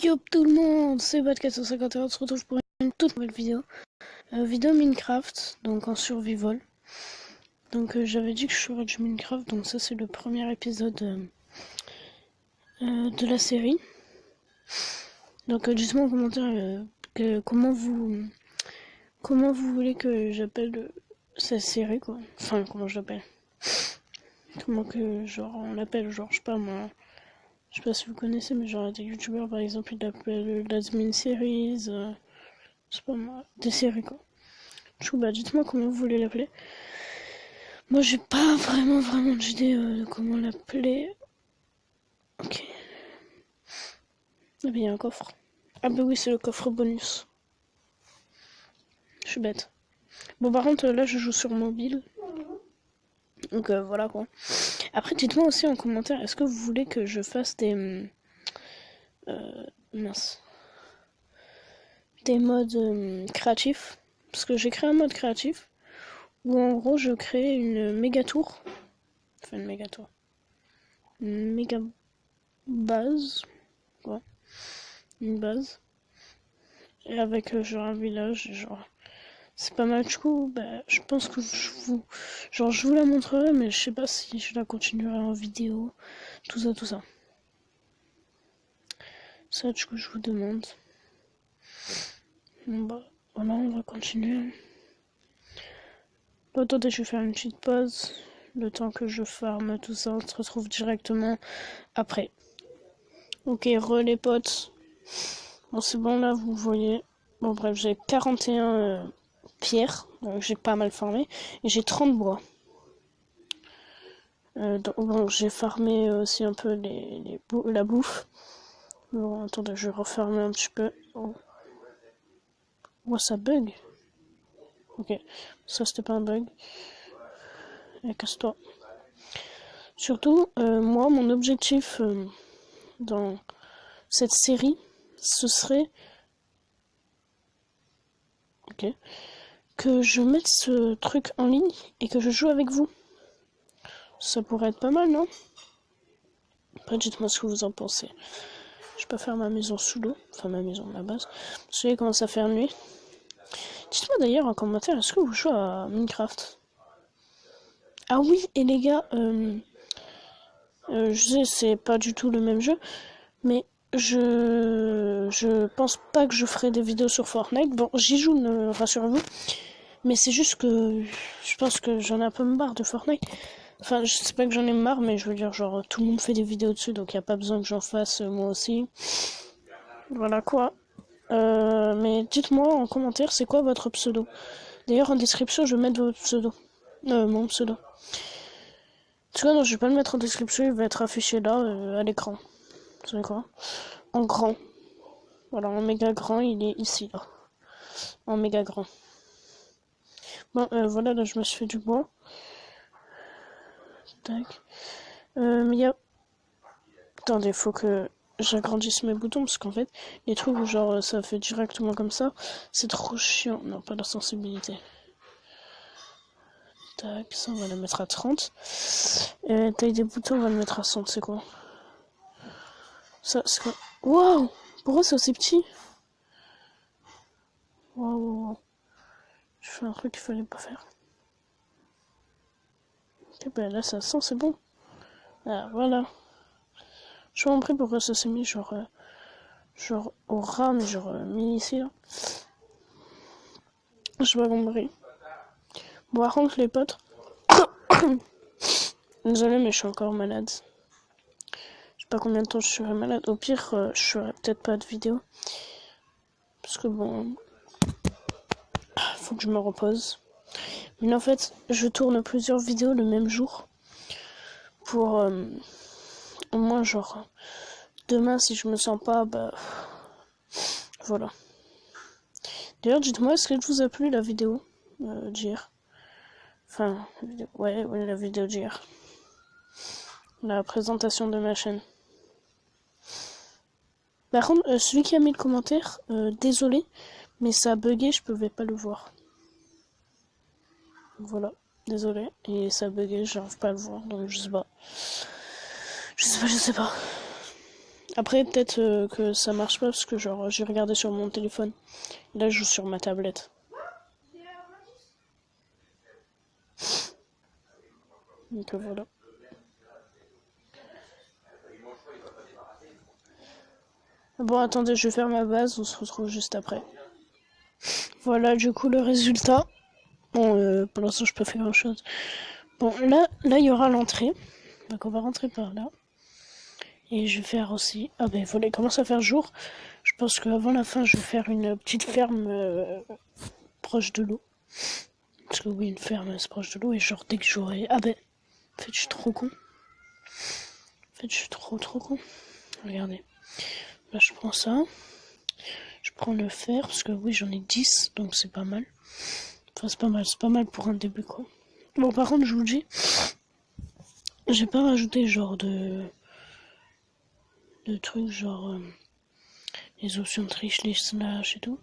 Yo tout le monde, c'est Bad451, on se retrouve pour une toute nouvelle vidéo. Vidéo Minecraft, donc en survival. Donc j'avais dit que je ferais du Minecraft, donc ça c'est le premier épisode de la série. Donc dites-moi en commentaire comment vous voulez que j'appelle cette série quoi. Enfin comment je l'appelle. Comment que genre on l'appelle, genre je sais pas moi. Je sais pas si vous connaissez, mais genre des youtubeurs par exemple ils l'appellent Lasmin Series, je sais pas moi, des séries quoi. Du coup bah dites-moi comment vous voulez l'appeler. Moi j'ai pas vraiment d'idée de comment l'appeler. Ok. Ah bah il y a un coffre. Ah bah oui c'est le coffre bonus. Je suis bête. Bon par contre là je joue sur mobile. Donc voilà quoi. Après dites-moi aussi en commentaire, est-ce que vous voulez que je fasse des... mince. Des modes créatifs. Parce que j'ai créé un mode créatif. Où en gros je crée une méga tour. Enfin une méga tour. Une méga base. Quoi. Une base. Et avec genre un village. Genre. C'est pas mal du coup. Bah, je pense que je vous la montrerai. Mais je sais pas si je la continuerai en vidéo. Tout ça. Ça du coup je vous demande. Bon bah voilà on va continuer. Attendez je vais faire une petite pause. Le temps que je farme tout ça. On se retrouve directement après. Ok, les potes. Bon, c'est bon, là, vous voyez. Bon, bref, j'ai 41 pierres. Donc, j'ai pas mal farmé. Et j'ai 30 bois. Bon, j'ai farmé aussi un peu la bouffe. Bon, attendez, je vais refermer un petit peu. Oh, ça bug. Ok, ça, c'était pas un bug. Et casse-toi. Surtout, moi, mon objectif dans cette série, ce serait... Ok. Que je mette ce truc en ligne et que je joue avec vous. Ça pourrait être pas mal, non? Après, dites-moi ce que vous en pensez. Je peux faire ma maison sous l'eau. Enfin, ma maison, ma base. Vous savez comment ça fait nuit. Dites-moi d'ailleurs en commentaire, est-ce que vous jouez à Minecraft? Ah oui, et les gars, je sais, c'est pas du tout le même jeu, mais je pense pas que je ferai des vidéos sur Fortnite. Bon, j'y joue, rassurez-vous. Mais c'est juste que je pense que j'en ai un peu marre de Fortnite. Enfin, je sais pas que j'en ai marre, mais je veux dire, genre, tout le monde fait des vidéos dessus, donc y a pas besoin que j'en fasse moi aussi. Voilà quoi. Mais dites-moi en commentaire, c'est quoi votre pseudo? D'ailleurs, en description, je vais mettre votre pseudo. Mon pseudo. En tout cas, non, je vais pas le mettre en description, il va être affiché là, à l'écran. Vous savez quoi? En grand. Voilà, en méga grand, il est ici, là. En méga grand. Bon, voilà, là, je me suis fait du bois. Tac. Mais il y a... Attendez, faut que j'agrandisse mes boutons, parce qu'en fait, les trucs où genre ça fait directement comme ça, c'est trop chiant. Non, pas la sensibilité. Tac, ça on va le mettre à 30. Et taille des boutons, on va le mettre à 100, c'est quoi? Ça, c'est quoi? Waouh! Pourquoi c'est aussi petit? Waouh. Je fais un truc qu'il fallait pas faire. Ok, ben là, ça sent, c'est bon. Ah, voilà. Je suis compris pourquoi ça s'est mis genre au ras, mais genre mis ici, là. Je pas compris. Bon, par contre, les potes. Désolé, mais je suis encore malade. Je sais pas combien de temps je serai malade. Au pire, je ferai peut-être pas de vidéo. Parce que bon. Faut que je me repose. Mais en fait, je tourne plusieurs vidéos le même jour. Pour au moins, genre. Demain, si je me sens pas, bah. Voilà. D'ailleurs, dites-moi, est-ce qu'elle vous a plu la vidéo d'hier? Enfin, ouais, la vidéo d'hier. La présentation de ma chaîne. Par contre, celui qui a mis le commentaire, désolé, mais ça a bugué, je pouvais pas le voir. Voilà, désolé, et ça a bugué, j'arrive pas à le voir, donc je sais pas. Je sais pas. Après, peut-être que ça marche pas parce que genre j'ai regardé sur mon téléphone. Là, je joue sur ma tablette. Donc voilà. Bon, attendez, je vais faire ma base, on se retrouve juste après. Voilà, du coup, le résultat. Bon, pour l'instant, je peux faire grand chose. Bon, là, il y aura l'entrée. Donc, on va rentrer par là. Et je vais faire aussi... Ah ben, voilà, il commence à faire jour. Je pense qu'avant la fin, je vais faire une petite ferme proche de l'eau. Parce que oui, une ferme, c'est proche de l'eau. Et genre, dès que j'aurai... Ah ben, en fait, je suis trop con. En fait, je suis trop con. Regardez. Là, je prends ça. Je prends le fer, parce que oui, j'en ai 10, donc c'est pas mal. Enfin, c'est pas mal pour un début, quoi. Bon, par contre, je vous le dis, j'ai pas rajouté genre de trucs, genre les options de triche, les slash et tout.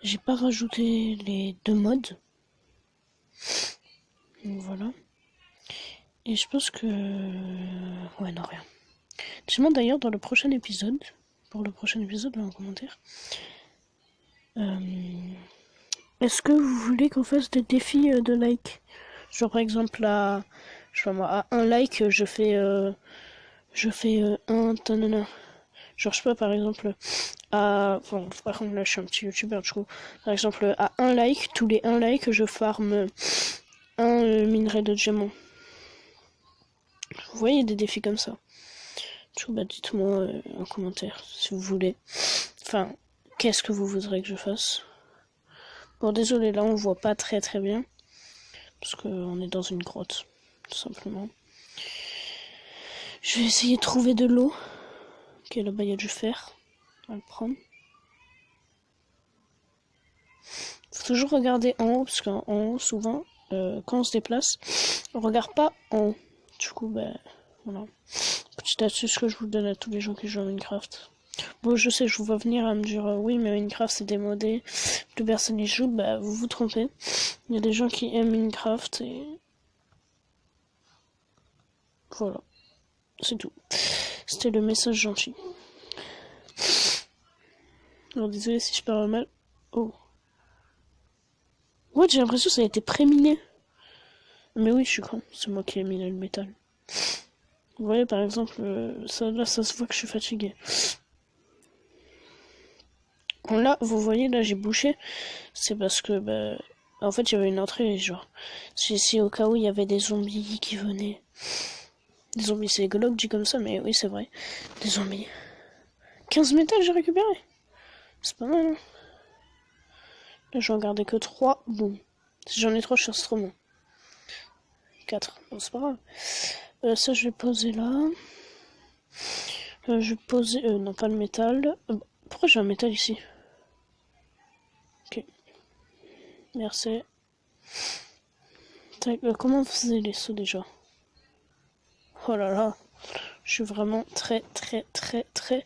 J'ai pas rajouté les 2 modes. Donc voilà. Et je pense que... Ouais, non, rien. Dis-moi d'ailleurs dans le prochain épisode, pour le prochain épisode, là en commentaire, est-ce que vous voulez qu'on fasse des défis de like? Genre par exemple à, je sais pas moi, à un like, je fais un tanana. Genre je sais pas par exemple à, bon par contre là je suis un petit youtubeur du coup, par exemple à un like, tous les 1 like je farm un minerai de diamant. Vous voyez des défis comme ça? Du coup bah dites-moi en commentaire si vous voulez. Enfin, qu'est-ce que vous voudrez que je fasse? Bon désolé là on voit pas très bien. Parce qu'on est dans une grotte, tout simplement. Je vais essayer de trouver de l'eau. Ok, là-bas il y a du fer. On va le prendre. Faut toujours regarder en haut, parce qu'en haut, souvent, quand on se déplace, on regarde pas en haut. Du coup, ben, voilà. Petite astuce que je vous donne à tous les gens qui jouent à Minecraft. Bon, je sais, je vous vois venir à me dire oui, mais Minecraft c'est démodé, plus personne y joue. Bah, vous vous trompez. Il y a des gens qui aiment Minecraft et voilà, c'est tout. C'était le message gentil. Alors désolé si je parle mal. Oh. Ouais, j'ai l'impression que ça a été préminé. Mais oui, je suis con. C'est moi qui ai miné le métal. Vous voyez, par exemple, ça, là, ça se voit que je suis fatigué. Bon, là, vous voyez, là, j'ai bouché. C'est parce que, bah, en fait, il y avait une entrée, genre. Si au cas où il y avait des zombies qui venaient. Des zombies, c'est rigolo que dit comme ça, mais oui, c'est vrai. Des zombies. 15 métal, j'ai récupéré. C'est pas mal, hein. Là, j'en gardais que 3. Boum. Si j'en ai 3, je suis trop bon. 4. Bon, c'est pas grave. Ça, je vais poser là. Je vais poser... non, pas le métal. Pourquoi j'ai un métal ici? Ok. Merci. Comment on faisait les sauts déjà? Oh là là. Je suis vraiment très... Putain,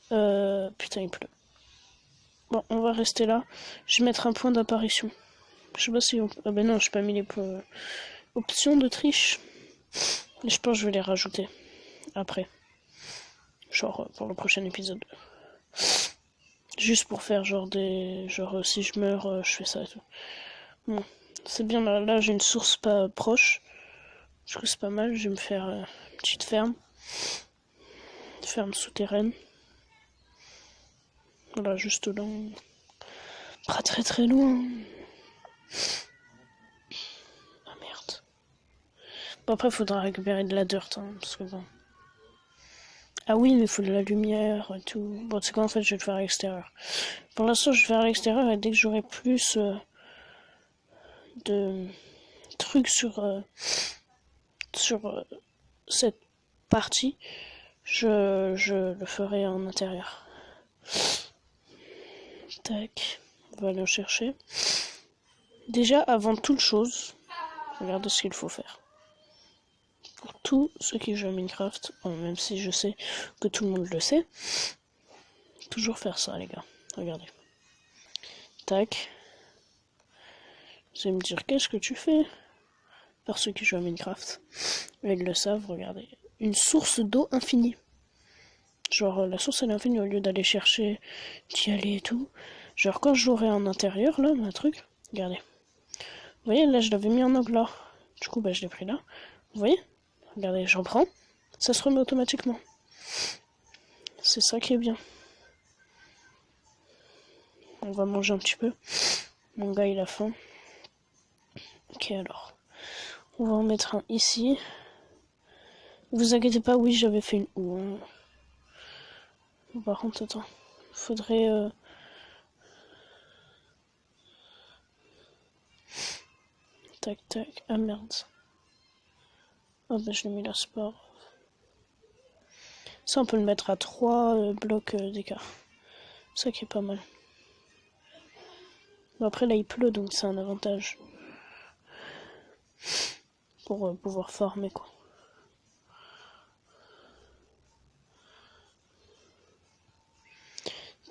il pleut. Bon, on va rester là. Je vais mettre un point d'apparition. Je sais pas si on... Ah ben non, j'ai pas mis les points... Options de triche. Et je pense que je vais les rajouter. Après. Genre, pour le prochain épisode. Juste pour faire genre des... Genre, si je meurs, je fais ça et tout. Bon, c'est bien, là j'ai une source pas proche. Du coup, c'est pas mal. Je vais me faire une petite ferme. Ferme souterraine. Voilà, juste là. Pas très loin. Ah merde. Bon, après, faudra récupérer de la dirt, hein, parce que bon. Ah oui, mais il faut de la lumière et tout. Bon, c'est quoi, en fait, je vais le faire à l'extérieur. Pour l'instant, je vais faire à l'extérieur et dès que j'aurai plus de trucs sur cette partie, je le ferai en intérieur. Tac, on va aller chercher. Déjà, avant toute chose, regardez ce qu'il faut faire. Pour tous ceux qui jouent à Minecraft, bon, même si je sais que tout le monde le sait, toujours faire ça, les gars. Regardez. Tac. Vous allez me dire, qu'est-ce que tu fais? Par ceux qui jouent à Minecraft. Ils le savent, regardez. Une source d'eau infinie. Genre, la source elle est infinie au lieu d'aller chercher, d'y aller et tout. Genre, quand je l'aurai en intérieur, là, un truc, regardez. Vous voyez, là, je l'avais mis en angle là. Du coup, bah, je l'ai pris là. Vous voyez? Regardez, j'en prends. Ça se remet automatiquement. C'est ça qui est bien. On va manger un petit peu. Mon gars, il a faim. Ok, alors. On va en mettre un ici. Vous inquiétez pas, oui, j'avais fait une houe. Hein. Par contre, attends. Faudrait... Tac, tac. Ah, merde. Ah, bah, je l'ai mis là, c'est pas grave. Ça, on peut le mettre à 3 blocs d'écart. Ça qui est pas mal. Bon, après, là, il pleut, donc c'est un avantage. Pour pouvoir farmer, quoi.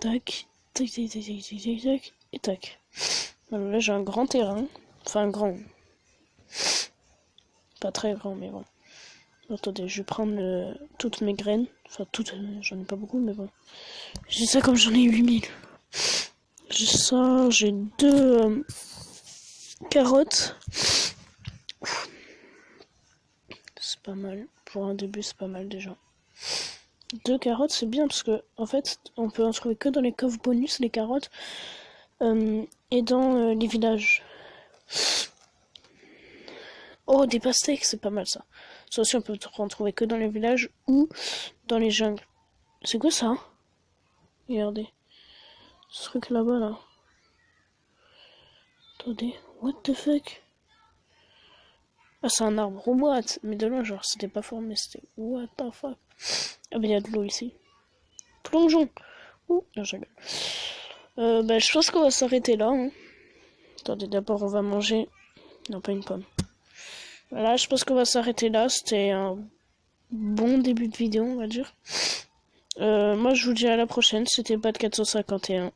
Tac, tac, tac, tac, tac, tac, tac, et tac. Alors là, j'ai un grand terrain. Enfin, grand. Pas très grand, mais bon. Attendez, je vais prendre toutes mes graines. Enfin, toutes, j'en ai pas beaucoup, mais bon. J'ai ça comme j'en ai 8000. J'ai ça, j'ai 2 carottes. C'est pas mal. Pour un début, c'est pas mal déjà. 2 carottes, c'est bien parce que, en fait, on peut en trouver que dans les coffres bonus, les carottes. Et dans les villages. Oh, des pastèques, c'est pas mal ça. Ça aussi, on peut en trouver que dans les villages ou dans les jungles. C'est quoi ça? Regardez. Ce truc là-bas, là. Attendez, what the fuck? Ah, c'est un arbre, what? Mais de loin, genre, c'était pas formé, c'était what the fuck? Ah, mais il y a de l'eau ici. Plongeons! Ouh, non, je rigole. Bah, je pense qu'on va s'arrêter là. Hein. Attendez, d'abord, on va manger. Non, pas une pomme. Voilà, je pense qu'on va s'arrêter là. C'était un bon début de vidéo, on va dire. Moi, je vous dis à la prochaine. C'était Bad451.